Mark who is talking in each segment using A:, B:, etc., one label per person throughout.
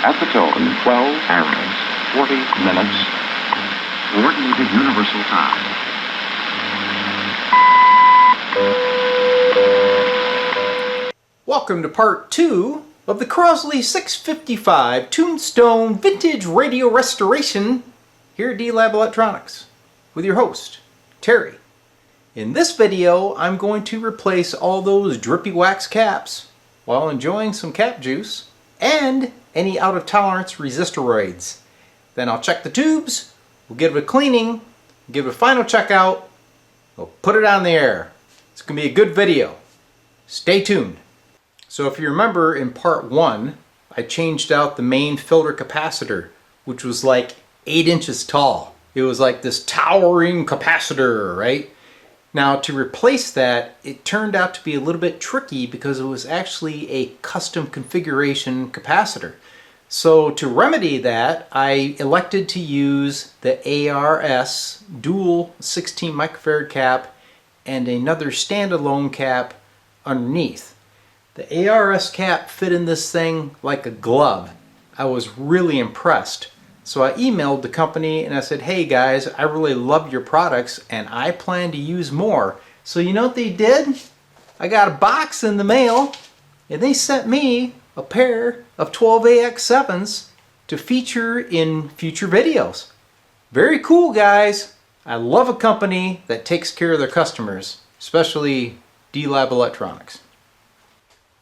A: At the tone, 12 hours, 40 minutes. Coordinated Universal Time.
B: Welcome to part 2 of the Crosley 655 Tombstone Vintage Radio Restoration here at D-Lab Electronics with your host, Terry. In this video, I'm going to replace all those drippy wax caps while enjoying some cap juice and any out-of-tolerance resistoroids. Then I'll check the tubes, we'll give it a cleaning, give it a final checkout, we'll put it on the air. It's going to be a good video. Stay tuned. So if you remember in part 1, I changed out the main filter capacitor, which was like 8 inches tall. It was like this towering capacitor, right? Now to replace that, it turned out to be a little bit tricky because it was actually a custom configuration capacitor. So to remedy that, I elected to use the ARS dual 16 microfarad cap and another standalone cap underneath. The ARS cap fit in this thing like a glove. I was really impressed. So I emailed the company and I said, hey guys, I really love your products and I plan to use more. So you know what they did? I got a box in the mail and they sent me a pair of 12AX7s to feature in future videos. Very cool, guys. I love a company that takes care of their customers, especially D-Lab Electronics.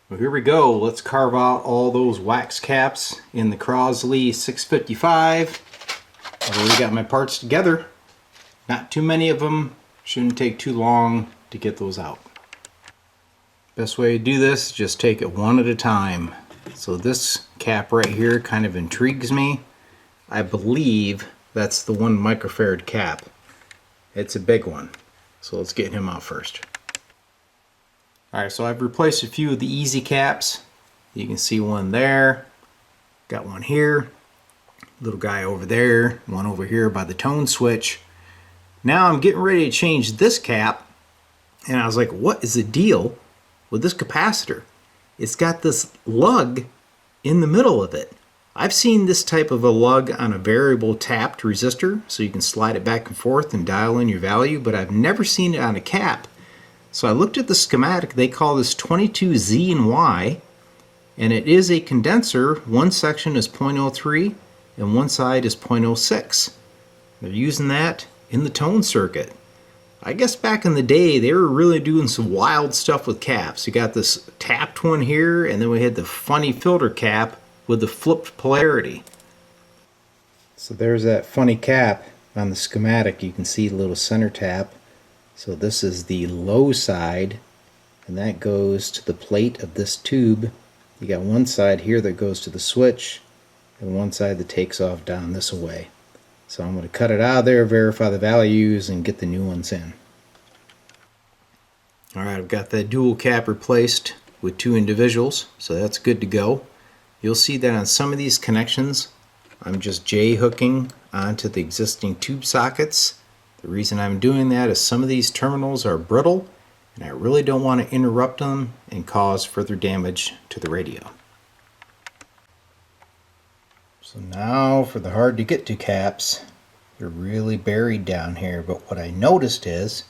B: Well, here we go. Let's carve out all those wax caps in the Crosley 655. I've already got my parts together. Not too many of them. Shouldn't take too long to get those out. Best way to do this, just take it one at a time. So this cap right here kind of intrigues me. I believe that's the 1 microfarad cap. It's a big one. So let's get him out first. Alright, so I've replaced a few of the easy caps. You can see one there, got one here, little guy over there, one over here by the tone switch. Now I'm getting ready to change this cap, and I was like, what is the deal with this capacitor? It's got this lug in the middle of it. I've seen this type of a lug on a variable tapped resistor, so you can slide it back and forth and dial in your value, but I've never seen it on a cap. So I looked at the schematic. They call this 22Z and Y, and it is a condenser. One section is 0.03 and one side is 0.06. They're using that in the tone circuit. I guess back in the day they were really doing some wild stuff with caps. You got this tapped one here, and then we had the funny filter cap with the flipped polarity. So there's that funny cap on the schematic. You can see the little center tap. So this is the low side, and that goes to the plate of this tube. You got one side here that goes to the switch, and one side that takes off down this way. So I'm going to cut it out of there, verify the values, and get the new ones in. Alright, I've got that dual cap replaced with 2 individuals, so that's good to go. You'll see that on some of these connections, I'm just J-hooking onto the existing tube sockets. The reason I'm doing that is some of these terminals are brittle and I really don't want to interrupt them and cause further damage to the radio. So now for the hard to get to caps, they're really buried down here, but what I noticed is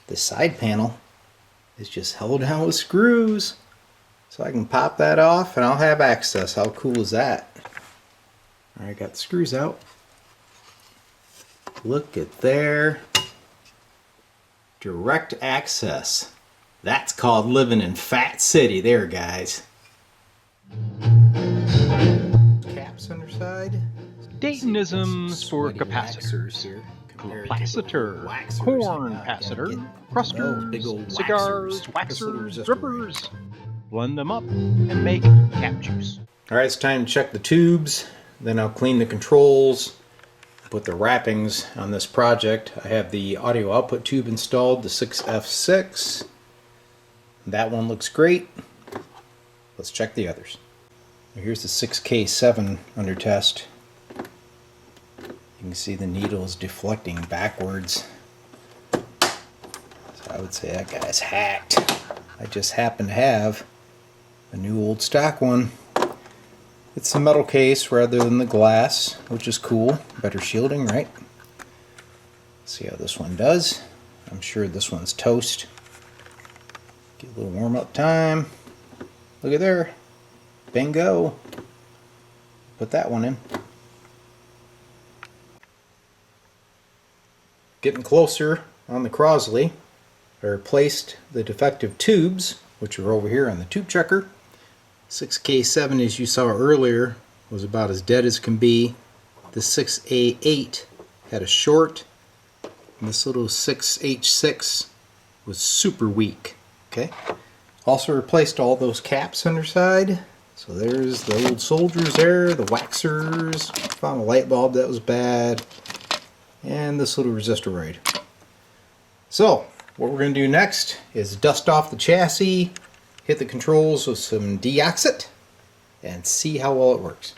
B: the side panel is just held down with screws. So I can pop that off and I'll have access. How cool is that? Alright, got the screws out. Look at there. Direct access. That's called living in Fat City there, guys. Caps underside.
C: Daytonisms for capacitors. Capacitor, corn capacitor, crusters, cigars, waxers, drippers. Blend them up and make cap juice.
B: Alright, it's time to check the tubes. Then I'll clean the controls. Put the wrappings on this project. I have the audio output tube installed, the 6F6. That one looks great. Let's check the others. Here's the 6K7 under test. You can see the needle is deflecting backwards. So I would say that guy's hacked. I just happen to have a new old stock one. It's a metal case rather than the glass, which is cool. Better shielding, right? See how this one does. I'm sure this one's toast. Get a little warm up time. Look at there. Bingo. Put that one in. Getting closer on the Crosley. I replaced the defective tubes, which are over here on the tube checker. 6K7, as you saw earlier, was about as dead as can be. The 6A8 had a short, and this little 6H6 was super weak. Okay. Also replaced all those caps underside. So there's the old soldiers there, the waxers. Found a light bulb that was bad, and this little resistor. So what we're going to do next is dust off the chassis, hit the controls with some deoxit, and see how well it works.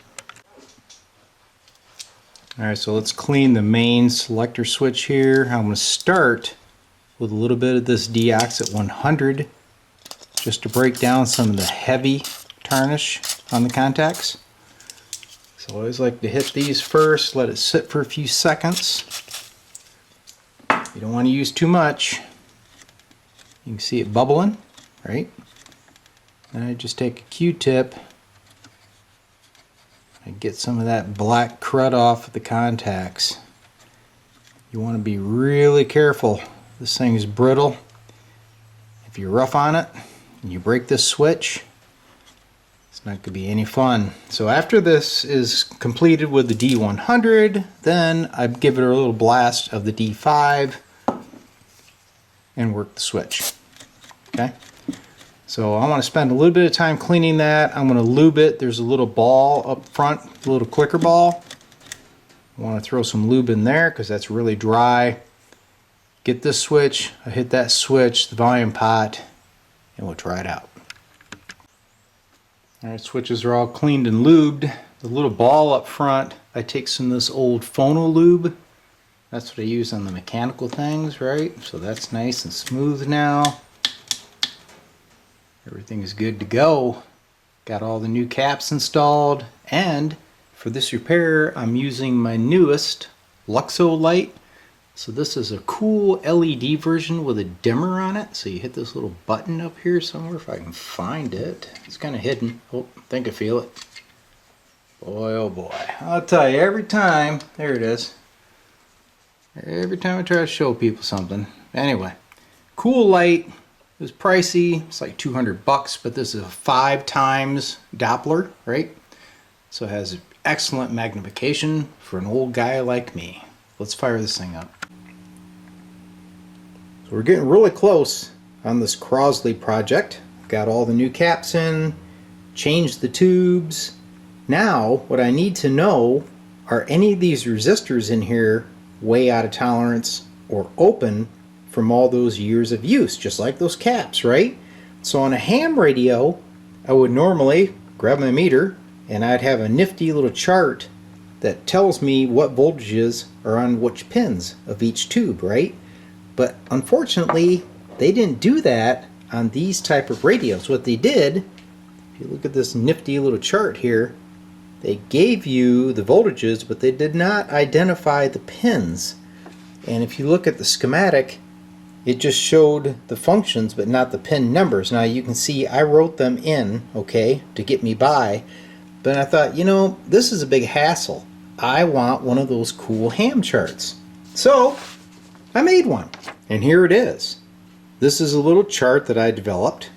B: Alright, so let's clean the main selector switch here. I'm going to start with a little bit of this deoxit 100 just to break down some of the heavy tarnish on the contacts. So I always like to hit these first, let it sit for a few seconds. You don't want to use too much. You can see it bubbling, right? And I just take a Q-tip and get some of that black crud off of the contacts. You want to be really careful. This thing is brittle. If you're rough on it and you break this switch, it's not going to be any fun. So after this is completed with the D100, then I give it a little blast of the D5 and work the switch. Okay? So I want to spend a little bit of time cleaning that. I'm going to lube it. There's a little ball up front, a little clicker ball. I want to throw some lube in there because that's really dry. Get this switch, I hit that switch, the volume pot, and we'll try it out. Alright, switches are all cleaned and lubed. The little ball up front, I take some of this old phono lube. That's what I use on the mechanical things, right? So that's nice and smooth now. Everything is good to go. Got all the new caps installed, and for this repair I'm using my newest Luxo light. So this is a cool LED version with a dimmer on it. So you hit this little button up here somewhere, if I can find it. It's kind of hidden. Oh, I think I feel it. Boy, oh boy. I'll tell you, every time, there it is. Every time I try to show people something. Anyway, cool light. It was pricey. It's like 200 bucks, but this is a 5 times Doppler, right? So it has excellent magnification for an old guy like me. Let's fire this thing up. So we're getting really close on this Crosley project. Got all the new caps in, changed the tubes. Now what I need to know, are any of these resistors in here way out of tolerance or open from all those years of use, just like those caps, right? So on a ham radio, I would normally grab my meter and I'd have a nifty little chart that tells me what voltages are on which pins of each tube, right? But unfortunately, they didn't do that on these type of radios. What they did, if you look at this nifty little chart here, they gave you the voltages, but they did not identify the pins. And if you look at the schematic, it just showed the functions, but not the pin numbers. Now you can see I wrote them in, okay, to get me by. But I thought, you know, this is a big hassle. I want one of those cool ham charts. So I made one, and here it is. This is a little chart that I developed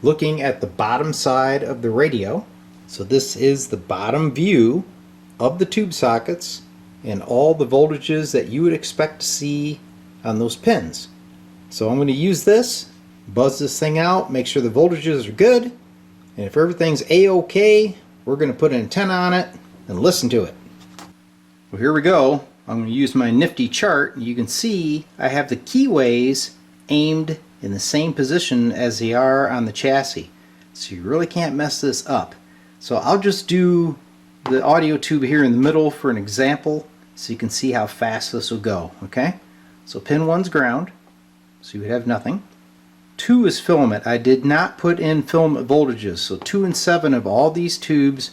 B: looking at the bottom side of the radio. So this is the bottom view of the tube sockets and all the voltages that you would expect to see on those pins. So I'm going to use this, buzz this thing out, make sure the voltages are good, and if everything's a-okay, we're going to put an antenna on it and listen to it. Well, here we go. I'm going to use my nifty chart. You can see I have the keyways aimed in the same position as they are on the chassis. So you really can't mess this up. So I'll just do the audio tube here in the middle for an example so you can see how fast this will go. Okay? So pin 1's ground, so you would have nothing. 2 is filament. I did not put in filament voltages. So 2 and 7 of all these tubes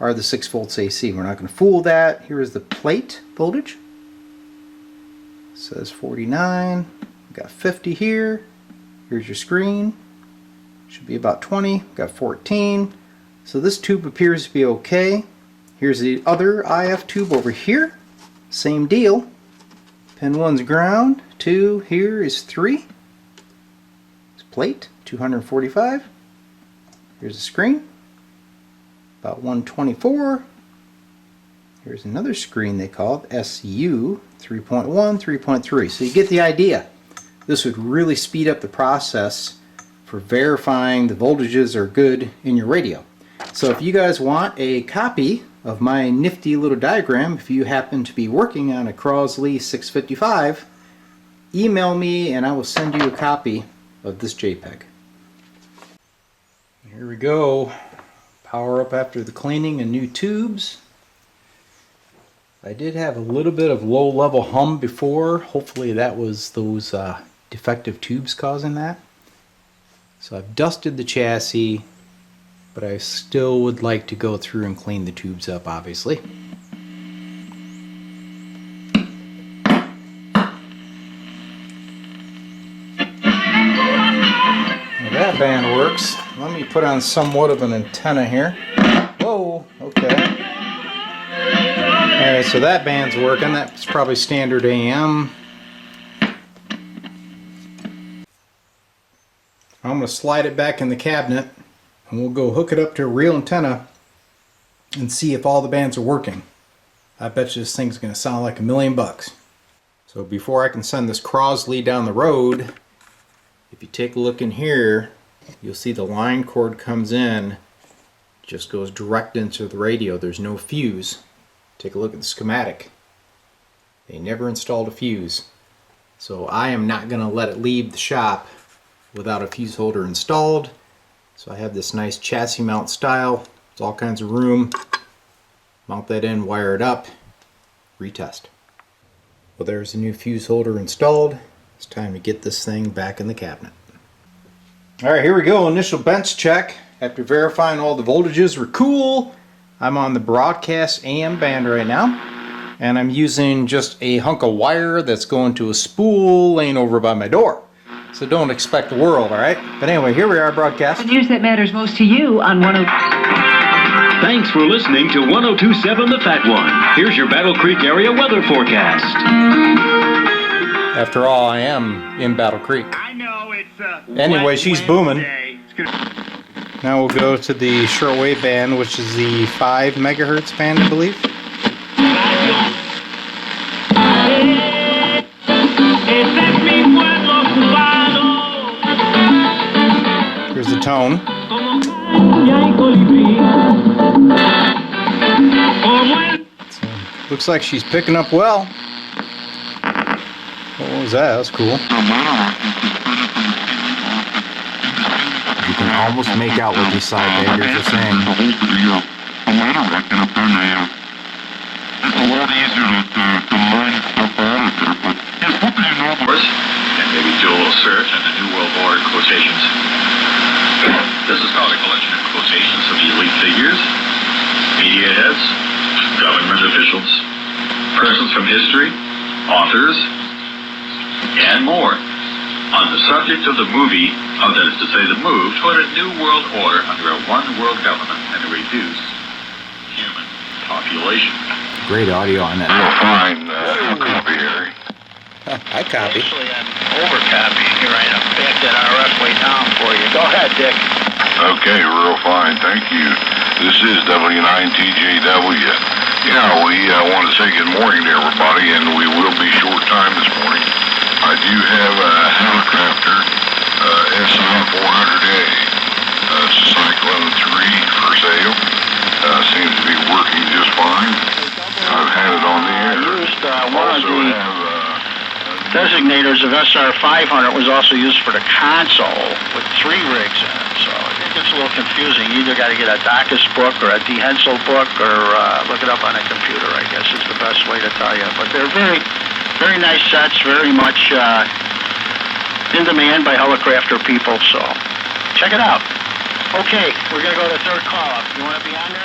B: are the 6 volts AC. We're not going to fool that. Here is the plate voltage. It says 49. We've got 50 here. Here's your screen. Should be about 20. We've got 14. So this tube appears to be okay. Here's the other IF tube over here. Same deal. Pin 1's ground. 2 here is 3. It's plate, 245. Here's the screen, about 124. Here's another screen they call it, SU 3.1, 3.3. So you get the idea. This would really speed up the process for verifying the voltages are good in your radio. So if you guys want a copy of my nifty little diagram, if you happen to be working on a Crosley 655, email me and I will send you a copy of this JPEG. Here we go. Power up after the cleaning and new tubes. I did have a little bit of low level hum before. Hopefully that was those defective tubes causing that. So I've dusted the chassis, but I still would like to go through and clean the tubes up, obviously. Now that band works. Let me put on somewhat of an antenna here. Whoa, okay. Alright, so that band's working. That's probably standard AM. I'm going to slide it back in the cabinet and we'll go hook it up to a real antenna and see if all the bands are working. I bet you this thing's going to sound like $1,000,000. So before I can send this Crosley down the road, if you take a look in here, you'll see the line cord comes in, just goes direct into the radio. There's no fuse. Take a look at the schematic. They never installed a fuse. So I am not going to let it leave the shop without a fuse holder installed. So I have this nice chassis mount style. There's all kinds of room. Mount that in, wire it up, retest. Well, there's a new fuse holder installed. It's time to get this thing back in the cabinet. Alright, here we go. Initial bench check. After verifying all the voltages were cool, I'm on the broadcast AM band right now. And I'm using just a hunk of wire that's going to a spool laying over by my door. So don't expect the world, alright? But anyway, here we are, broadcast.
D: The news that matters most to you on 10...
E: Thanks for listening to 1027 The Fat One. Here's your Battle Creek area weather forecast.
B: After all, I am in Battle Creek.
F: I know it's
B: Anyway, she's booming.
F: It's gonna...
B: Now we'll go to the shortwave band, which is the 5 megahertz band, I believe. Here's the tone. So, looks like she's picking up well. What was that? That's cool. You can almost make out what these side baggers are saying.
G: And maybe do a little search on the New World Order quotations. This is called a collection of quotations of elite figures, media heads, government officials, persons from history, authors, and more on the subject of the movie, that is to say the move toward a new world order under a one world government and a reduced human population.
B: Great audio on that.
G: Fine. I'll copy, Harry.
B: I copy.
H: Actually, I'm over-copying here. I back that RF way down for you. Go ahead, Dick.
G: Okay, real fine. Thank you. This is W9TJW. Yeah, we want to say good morning to everybody, and we will be short time this morning. I do have a helicopter, SI-400A, Cyclone 3 for sale. Seems to be working just fine. I've had it on the air.
H: Used one of the designators of SR-500 was also used for the console with 3 rigs in it, so I think it's a little confusing. You either got to get a Dacus book or a D. Hensel book or look it up on a computer, I guess is the best way to tell you. But they're very, very nice sets, very much in demand by helicrafter people, so check it out. Okay, we're going to go to the third call-up. You want to be on there?